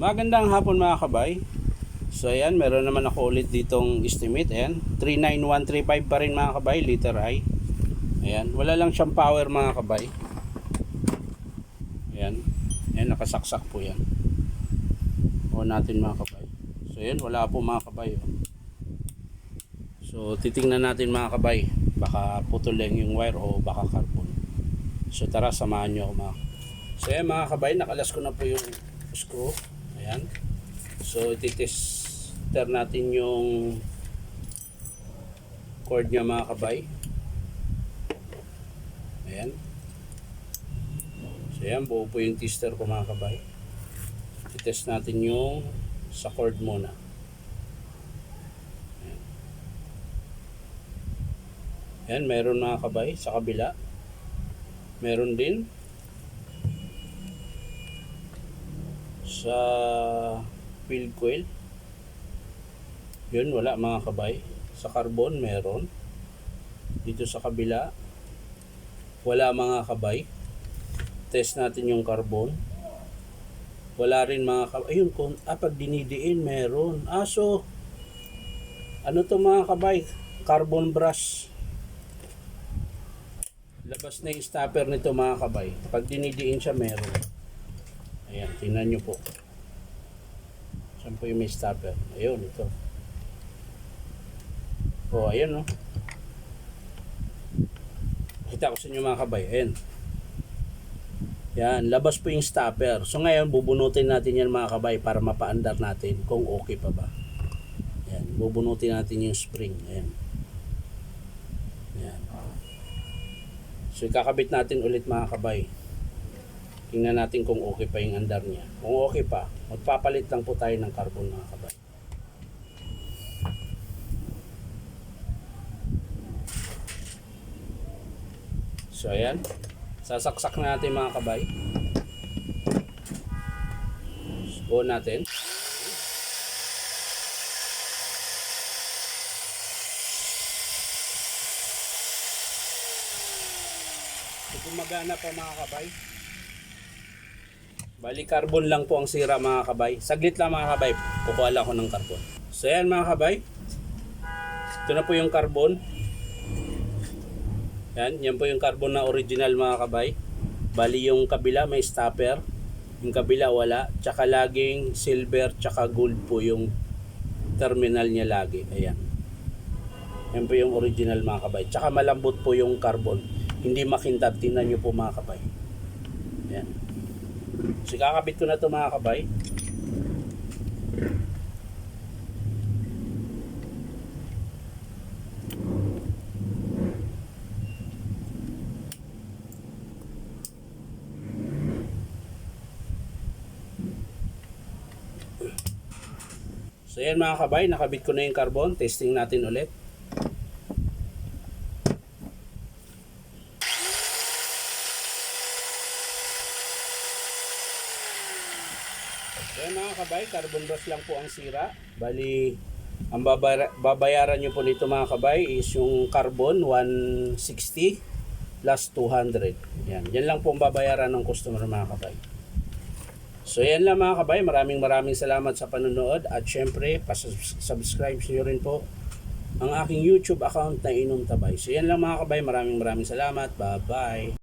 Magandang hapon mga kabay. So ayan, meron naman ako ulit ditong estimate. Ayan, 39135 pa rin mga kabay, liter I. Ayan, wala lang siyang power mga kabay. Ayan, ayan, nakasaksak po yan. O natin mga kabay. So ayan, wala po mga kabay. So titingnan natin mga kabay, baka putol lang yung wire o baka carbon. So tara, samahan nyo ako mga. So ayan mga kabay, nakalas ko na po yung screw. Ayan. So ititester natin yung cord niya mga kabay. Ayan. So ayan, buo po yung tester ko mga kabay. Itest natin yung sa cord muna. Ayan. Ayan, meron mga kabay sa kabila. Meron din sa field coil. Yun, wala mga kabay. Sa carbon meron. Dito sa kabila wala mga kabay. Test natin yung carbon. Wala rin mga kabay. Ayun, pag dinidiin meron. So ano to mga kabay? Carbon brush. Labas na yung stopper nito mga kabay. Pag dinidiin siya meron. Ayan, tingnan nyo po. Saan po yung may stopper? Ayun, ito. O, ayan, no. Kita ko sa inyo mga kabay. Ayan. Yan, labas po yung stopper. So, ngayon, bubunutin natin yan mga kabay para mapaandar natin kung okay pa ba. Ayan, bubunutin natin yung spring. Ayan. Ayan. So, ikakabit natin ulit mga kabay. Tingnan natin kung okay pa yung andar niya. Kung okay pa, magpapalit lang po tayo ng carbon mga kabay. So ayan, sasaksak natin mga kabay. Buo natin. So, gumagana pa mga kabay. Bali carbon lang po ang sira mga kabay. Saglit lang mga kabay, kukuha lang ako ng carbon. So ayan mga kabay. Ito na po yung carbon. Yan po yung carbon na original mga kabay. Bali yung kabila may stopper, yung kabila wala. Tsaka laging silver tsaka gold po yung terminal niya lagi. Ayan. Yan po yung original mga kabay. Tsaka malambot po yung carbon. Hindi makintab. Tingnan nyo po mga kabay. Ayan. So kakabit ko na ito mga kabay. So yan mga kabay, nakabit ko na yung carbon. Testing natin ulit. So mga kabay, carbon brush lang po ang sira. Bali, ang babayaran nyo po nito mga kabay is yung carbon 160 plus 200. Yan lang po ang babayaran ng customer mga kabay. So yan lang mga kabay, maraming salamat sa panonood. At syempre, subscribe nyo rin po ang aking YouTube account na Inom Tabay. So yan lang mga kabay, maraming salamat. Bye bye.